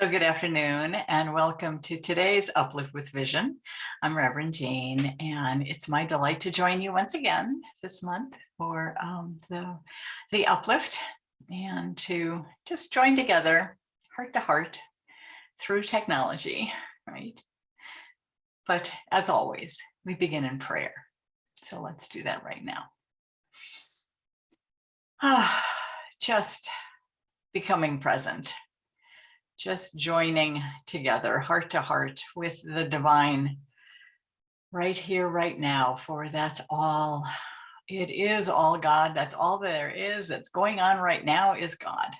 So good afternoon and welcome to today's Uplift with Vision. I'm Reverend Jeanne, and it's my delight to join you once again this month for the Uplift and to just join together heart to heart through technology, right? But as always, we begin in prayer. So let's do that right now. Just becoming present. Just joining together heart to heart with the divine right here, right now, for that's all. It is all God. That's all there is that's going on right now is God.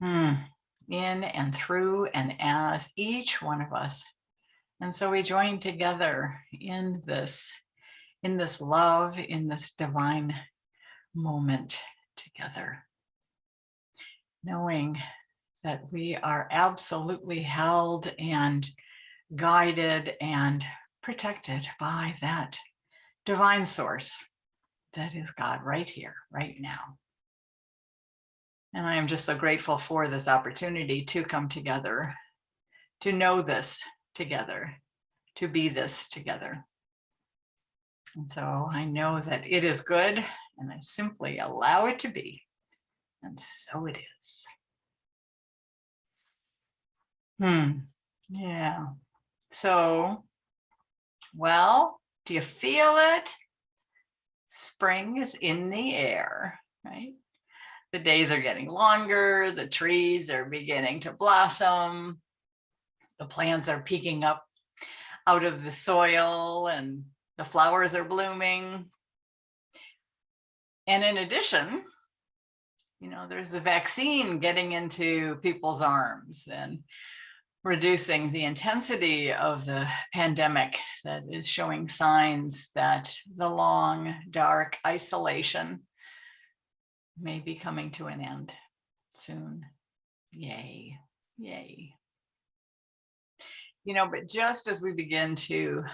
In and through and as each one of us. And so we join together in this love, in this divine moment together, knowing that we are absolutely held and guided and protected by that divine source that is God right here, right now. And I am just so grateful for this opportunity to come together, to know this together, to be this together. And so I know that it is good, and I simply allow it to be. And so it is. Yeah. So, well, do you feel it? Spring is in the air, right? The days are getting longer, the trees are beginning to blossom, the plants are peeking up out of the soil, and the flowers are blooming. And in addition, there's the vaccine getting into people's arms and reducing the intensity of the pandemic that is showing signs that the long, dark isolation may be coming to an end soon. Yay, yay. But just as we begin to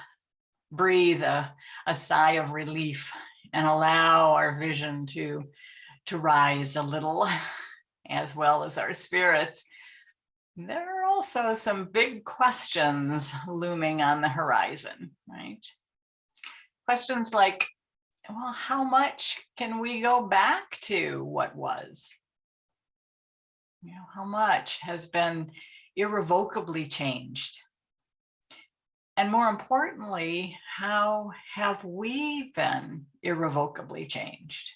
breathe a sigh of relief and allow our vision to rise a little, as well as our spirits, there are also some big questions looming on the horizon, right? Questions like, well, how much can we go back to what was? How much has been irrevocably changed? And more importantly, how have we been irrevocably changed?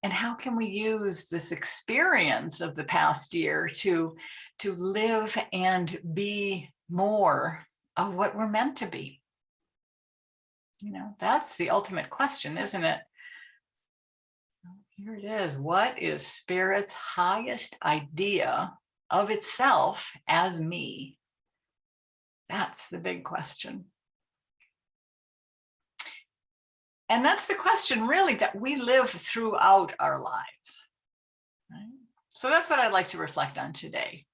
And how can we use this experience of the past year to live and be more of what we're meant to be? That's the ultimate question, isn't it? Here it is. What is Spirit's highest idea of itself as me? That's the big question. And that's the question, really, that we live throughout our lives. Right? So that's what I'd like to reflect on today.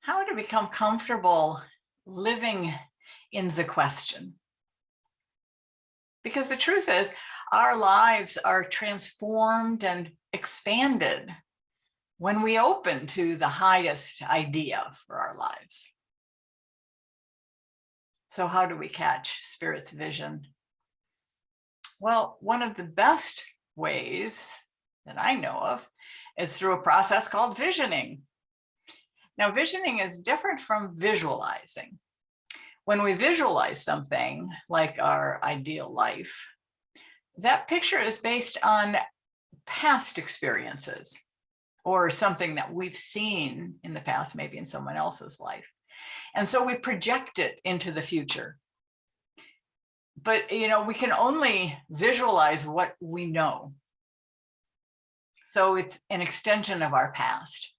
How to become comfortable living in the question. Because the truth is, our lives are transformed and expanded when we open to the highest idea for our lives. So how do we catch Spirit's vision? Well, one of the best ways that I know of is through a process called visioning. Now, visioning is different from visualizing. When we visualize something like our ideal life, that picture is based on past experiences or something that we've seen in the past, maybe in someone else's life. And so we project it into the future. But, we can only visualize what we know. So it's an extension of our past,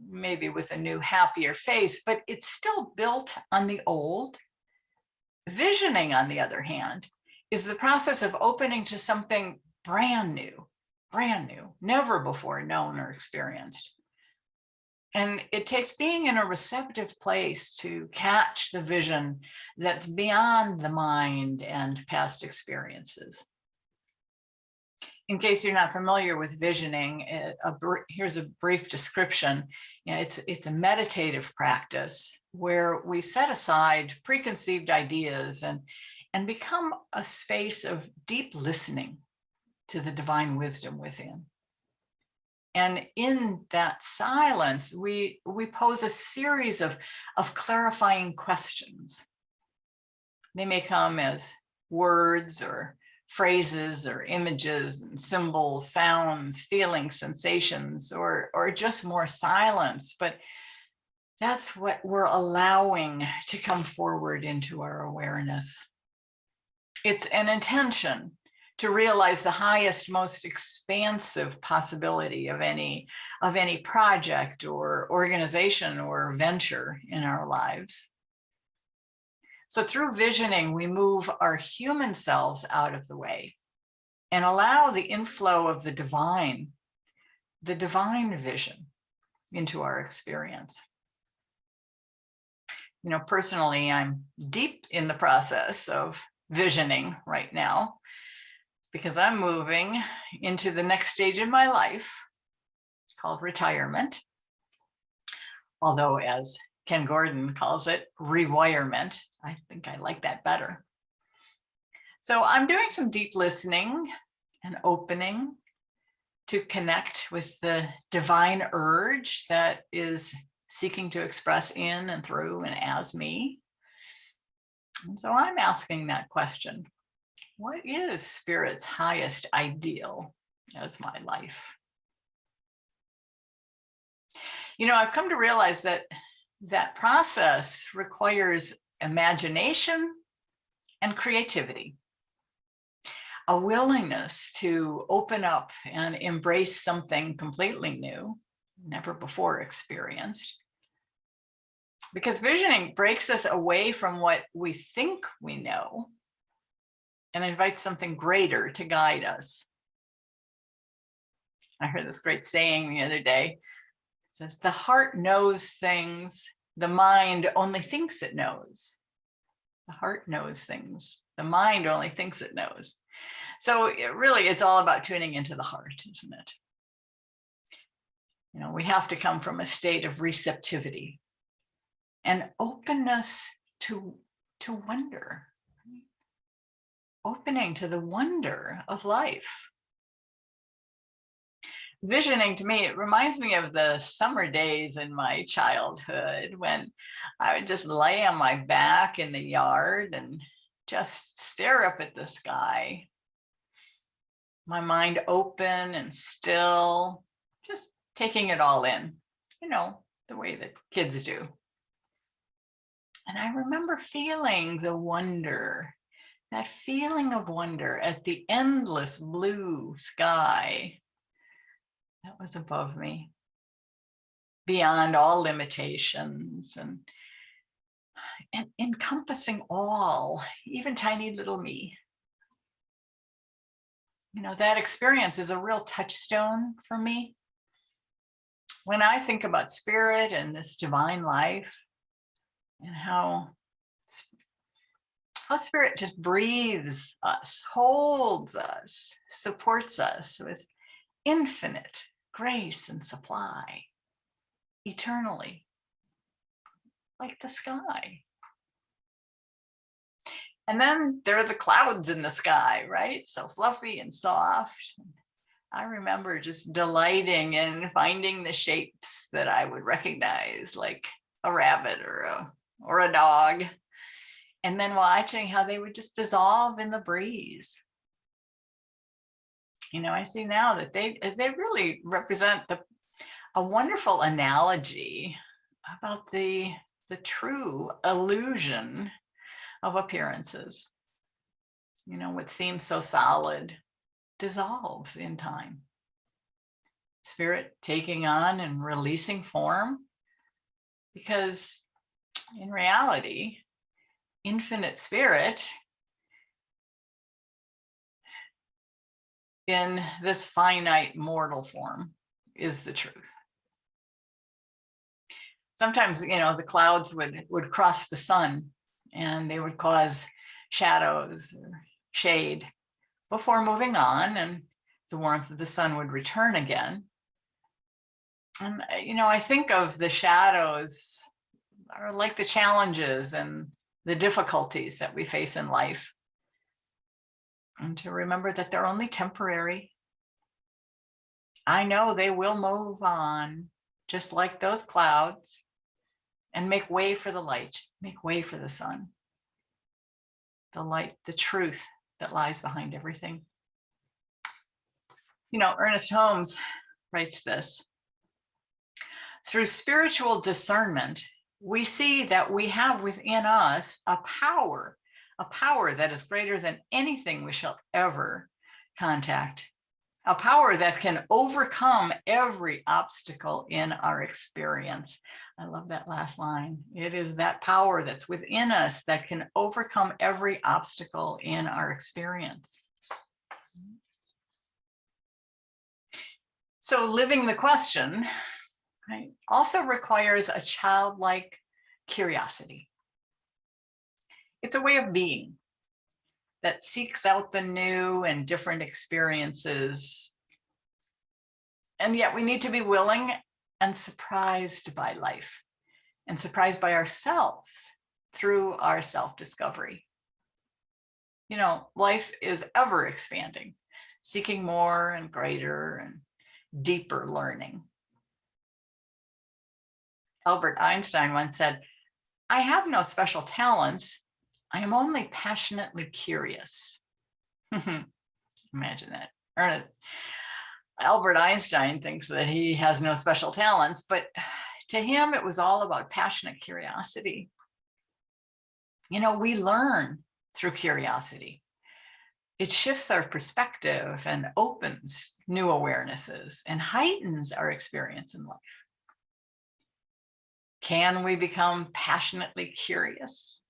maybe with a new, happier face, but it's still built on the old. Visioning, on the other hand, is the process of opening to something brand new, never before known or experienced. And it takes being in a receptive place to catch the vision that's beyond the mind and past experiences. In case you're not familiar with visioning, here's a brief description. You know, it's a meditative practice where we set aside preconceived ideas and become a space of deep listening to the divine wisdom within. And in that silence, we pose a series of clarifying questions. They may come as words or phrases or images and symbols, sounds, feelings, sensations, or just more silence. But that's what we're allowing to come forward into our awareness. It's an intention to realize the highest, most expansive possibility of any project or organization or venture in our lives. So through visioning, we move our human selves out of the way and allow the inflow of the divine vision into our experience. You know, personally, I'm deep in the process of visioning right now because I'm moving into the next stage in my life called retirement. Although, as Ken Gordon calls it, rewirement. I think I like that better. So I'm doing some deep listening and opening to connect with the divine urge that is seeking to express in and through and as me. And so I'm asking that question. What is Spirit's highest ideal as my life? You know, I've come to realize that that process requires imagination and creativity, a willingness to open up and embrace something completely new, never before experienced. Because visioning breaks us away from what we think we know and invites something greater to guide us. I heard this great saying the other day. It says, the heart knows things the mind only thinks it knows. The heart knows things. The mind only thinks it knows. So it's all about tuning into the heart, isn't it? You know, we have to come from a state of receptivity and openness to wonder, opening to the wonder of life. Visioning, to me, it reminds me of the summer days in my childhood when I would just lay on my back in the yard and just stare up at the sky. My mind open and still, just taking it all in, you know, the way that kids do. And I remember feeling the wonder, that feeling of wonder at the endless blue sky that was above me, beyond all limitations and encompassing all, even tiny little me. You know, that experience is a real touchstone for me. When I think about spirit and this divine life and how spirit just breathes us, holds us, supports us with infinite grace and supply, eternally, like the sky. And then there are the clouds in the sky, right? So fluffy and soft. I remember just delighting in finding the shapes that I would recognize, like a rabbit or a dog, and then watching how they would just dissolve in the breeze. You know, I see now that they really represent a wonderful analogy about the true illusion of appearances. You know, what seems so solid dissolves in time. Spirit taking on and releasing form, because in reality, infinite spirit in this finite mortal form is the truth. Sometimes, you know, the clouds would cross the sun and they would cause shadows or shade before moving on. And the warmth of the sun would return again. And, I think of the shadows are like the challenges and the difficulties that we face in life. And to remember that they're only temporary. I know they will move on, just like those clouds, and make way for the light, make way for the sun. The light, the truth that lies behind everything. Ernest Holmes writes this: through spiritual discernment, we see that we have within us a power that is greater than anything we shall ever contact, a power that can overcome every obstacle in our experience. I love that last line. It is that power that's within us that can overcome every obstacle in our experience. So living the question, right, also requires a childlike curiosity. It's a way of being that seeks out the new and different experiences. And yet we need to be willing and surprised by life, and surprised by ourselves through our self-discovery. Life is ever expanding, seeking more and greater and deeper learning. Albert Einstein once said, "I have no special talents. I am only passionately curious." Imagine that. Albert Einstein thinks that he has no special talents, but to him, it was all about passionate curiosity. We learn through curiosity. It shifts our perspective and opens new awarenesses and heightens our experience in life. Can we become passionately curious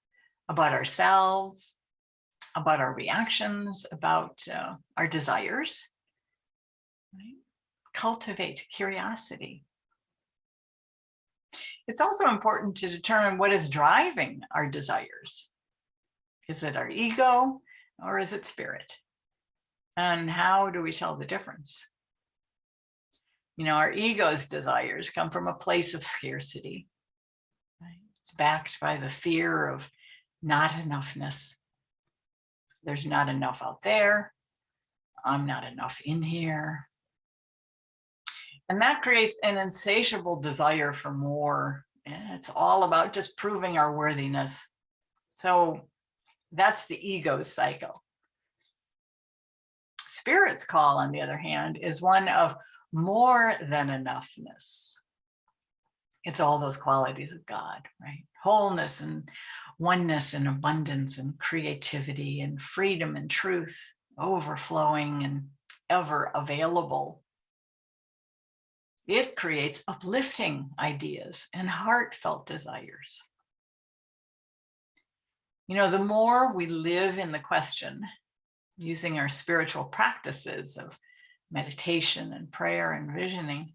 about ourselves, about our reactions, about our desires? Right? Cultivate curiosity. It's also important to determine what is driving our desires. Is it our ego or is it spirit? And how do we tell the difference? Our ego's desires come from a place of scarcity. Right? It's backed by the fear of not enoughness. There's not enough out there. I'm not enough in here. And that creates an insatiable desire for more. It's all about just proving our worthiness. So that's the ego's cycle. Spirit's call, on the other hand, is one of more than enoughness. It's all those qualities of God, right? Wholeness and oneness and abundance and creativity and freedom and truth, overflowing and ever available. It creates uplifting ideas and heartfelt desires. The more we live in the question, using our spiritual practices of meditation and prayer and visioning,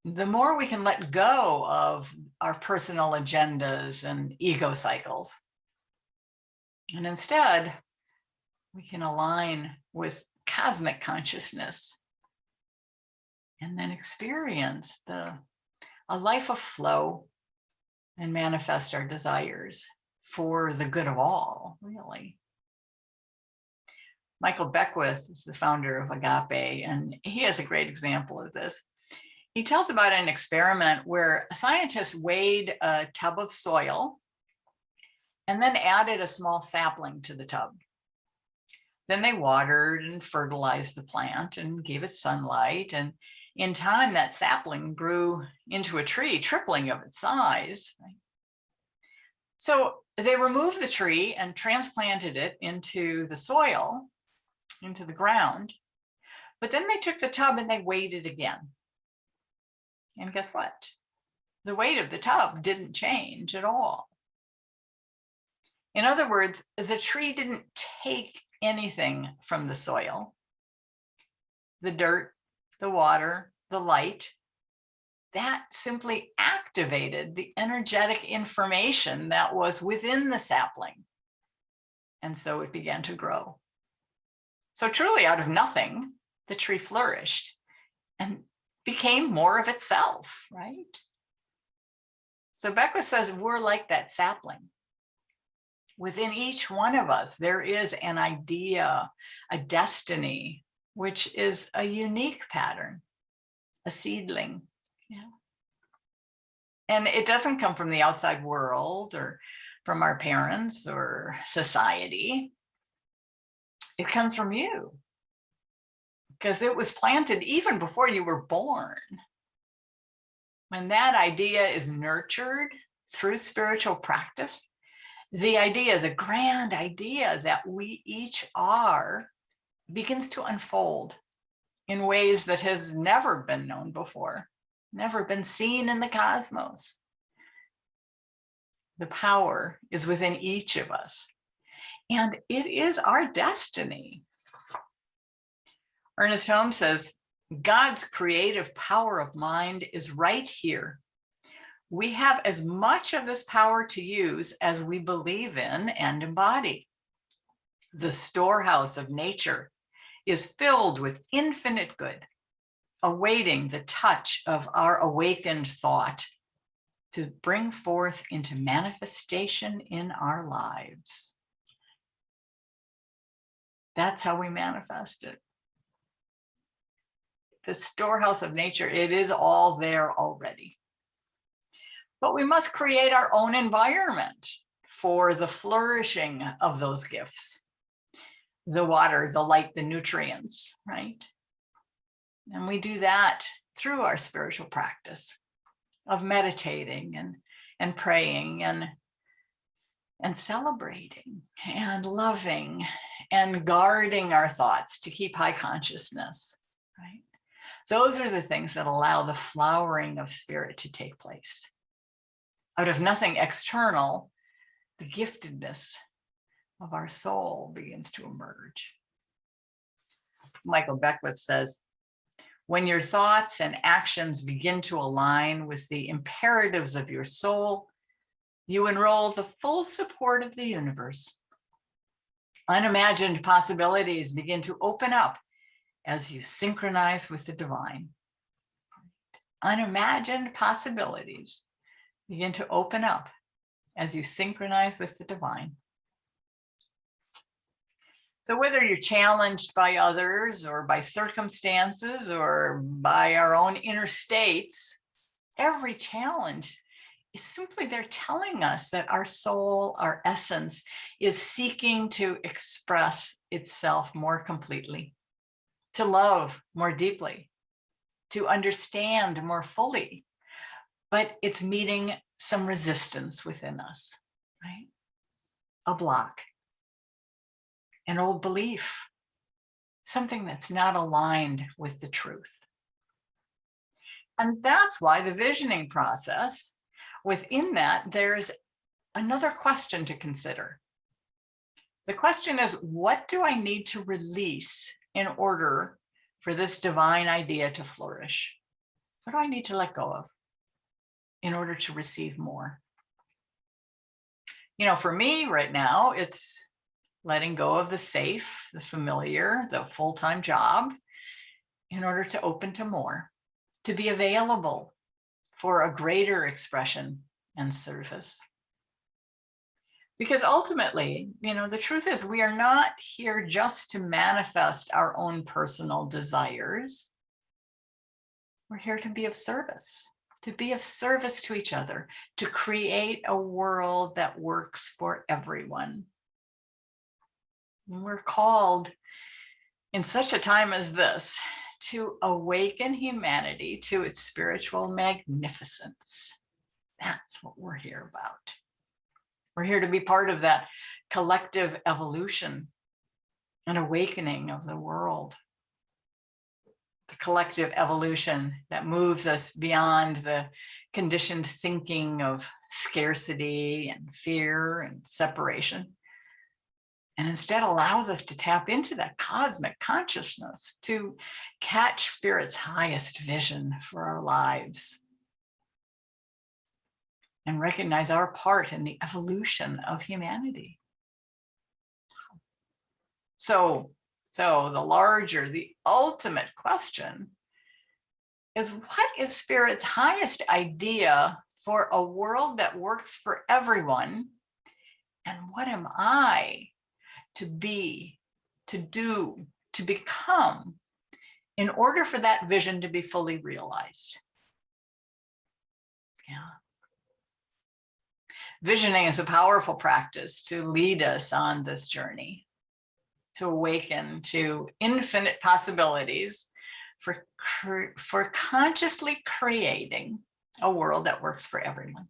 the more we can let go of our personal agendas and ego cycles. And instead, we can align with cosmic consciousness and then experience a life of flow and manifest our desires for the good of all, really. Michael Beckwith is the founder of Agape, and he has a great example of this. He tells about an experiment where a scientist weighed a tub of soil and then added a small sapling to the tub. Then they watered and fertilized the plant and gave it sunlight. And in time, that sapling grew into a tree, tripling of its size. Right? So they removed the tree and transplanted it into the soil, into the ground. But then they took the tub and they weighed it again. And guess what? The weight of the tub didn't change at all. In other words, the tree didn't take anything from the soil. The dirt, the water, the light, that simply activated the energetic information that was within the sapling. And so it began to grow. So truly out of nothing, the tree flourished and became more of itself, right? So Beckwith says we're like that sapling. Within each one of us, there is an idea, a destiny, which is a unique pattern, a seedling. Yeah. And it doesn't come from the outside world or from our parents or society. It comes from you, because it was planted even before you were born. When that idea is nurtured through spiritual practice, the idea, the grand idea that we each are, begins to unfold in ways that has never been known before, never been seen in the cosmos. The power is within each of us, and it is our destiny. Ernest Holmes says, God's creative power of mind is right here. We have as much of this power to use as we believe in and embody. The storehouse of nature is filled with infinite good, awaiting the touch of our awakened thought to bring forth into manifestation in our lives. That's how we manifest it. The storehouse of nature, it is all there already. But we must create our own environment for the flourishing of those gifts. The water, the light, the nutrients, right? And we do that through our spiritual practice of meditating and praying and celebrating and loving and guarding our thoughts to keep high consciousness, right? Those are the things that allow the flowering of spirit to take place. Out of nothing external, the giftedness of our soul begins to emerge. Michael Beckwith says, when your thoughts and actions begin to align with the imperatives of your soul, you enroll the full support of the universe. Unimagined possibilities begin to open up as you synchronize with the divine. Unimagined possibilities begin to open up as you synchronize with the divine. So whether you're challenged by others or by circumstances or by our own inner states, every challenge is simply there telling us that our soul, our essence, is seeking to express itself more completely, to love more deeply, to understand more fully, but it's meeting some resistance within us, right? A block, an old belief, something that's not aligned with the truth. And that's why the visioning process, within that, there's another question to consider. The question is, what do I need to release in order for this divine idea to flourish? What do I need to let go of in order to receive more? You know, for me right now, it's letting go of the safe, the familiar, the full-time job in order to open to more, to be available for a greater expression and service. Because ultimately, you know, the truth is we are not here just to manifest our own personal desires. We're here to be of service to each other, to create a world that works for everyone. And we're called in such a time as this to awaken humanity to its spiritual magnificence. That's what we're here about. We're here to be part of that collective evolution and awakening of the world. The collective evolution that moves us beyond the conditioned thinking of scarcity and fear and separation, and instead allows us to tap into that cosmic consciousness to catch Spirit's highest vision for our lives and recognize our part in the evolution of humanity. So So the larger, the ultimate question is, what is Spirit's highest idea for a world that works for everyone? And what am I to be, to do, to become in order for that vision to be fully realized? Yeah. Visioning is a powerful practice to lead us on this journey, to awaken to infinite possibilities for consciously creating a world that works for everyone.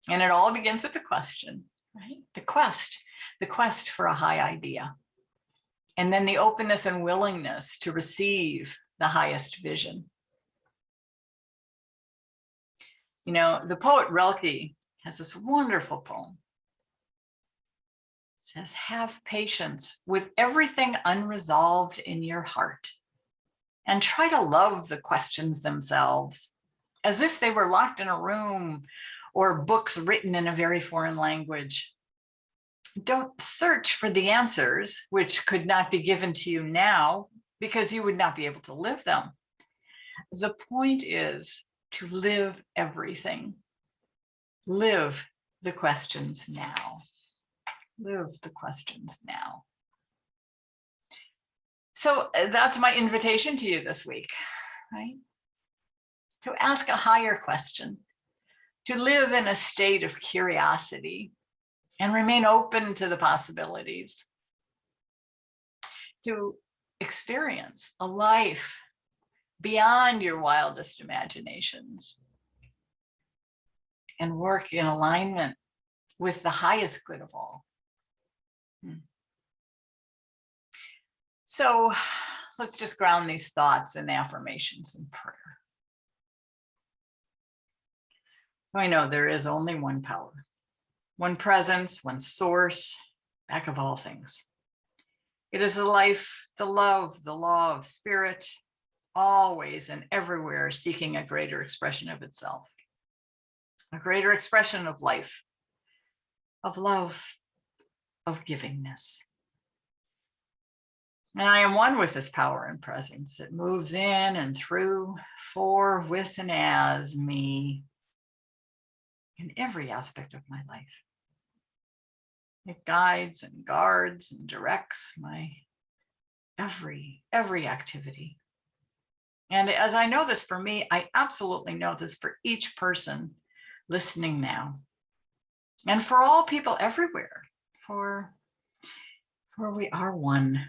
And it all begins with the question, right? The quest for a high idea. And then the openness and willingness to receive the highest vision. You know, the poet Rilke has this wonderful poem. It says, have patience with everything unresolved in your heart, and try to love the questions themselves as if they were locked in a room or books written in a very foreign language. Don't search for the answers, which could not be given to you now because you would not be able to live them. The point is to live everything. Live the questions now. Live the questions now. So that's my invitation to you this week, right? To ask a higher question, to live in a state of curiosity and remain open to the possibilities, to experience a life beyond your wildest imaginations and work in alignment with the highest good of all. So let's just ground these thoughts in affirmations and prayer. So I know there is only one power, one presence, one source, back of all things. It is the life, the love, the law of spirit, always and everywhere seeking a greater expression of itself, a greater expression of life, of love, of givingness. And I am one with this power and presence. It moves in and through, for, with, and as me in every aspect of my life. It guides and guards and directs my every activity. And as I know this for me, I absolutely know this for each person listening now. And for all people everywhere, for we are one.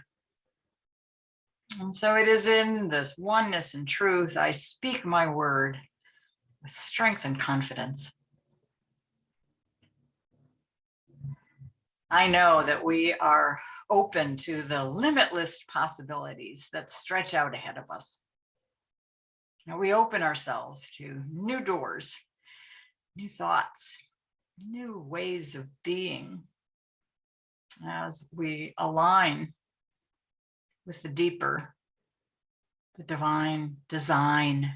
And so it is in this oneness and truth, I speak my word with strength and confidence. I know that we are open to the limitless possibilities that stretch out ahead of us. Now we open ourselves to new doors, new thoughts, new ways of being as we align with the deeper, the divine design,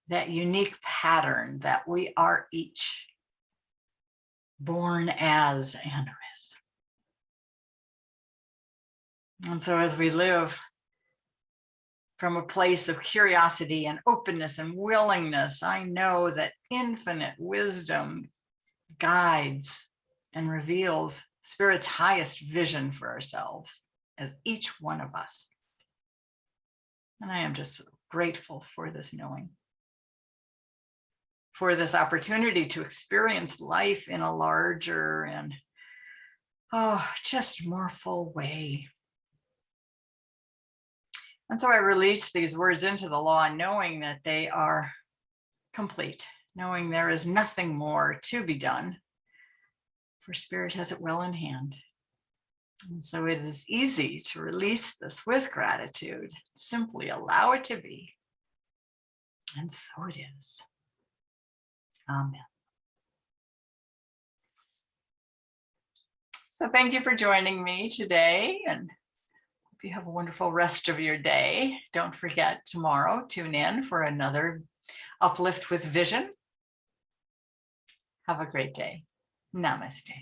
that unique pattern that we are each born as and with. And so as we live from a place of curiosity and openness and willingness, I know that infinite wisdom guides and reveals Spirit's highest vision for ourselves as each one of us. And I am just so grateful for this knowing, for this opportunity to experience life in a larger and just more full way. And so I release these words into the law, knowing that they are complete, knowing there is nothing more to be done, for Spirit has it well in hand. And so it is easy to release this with gratitude. Simply allow it to be. And so it is. Amen. So thank you for joining me today, and hope you have a wonderful rest of your day. Don't forget, tomorrow, tune in for another Uplift with Vision. Have a great day. Namaste.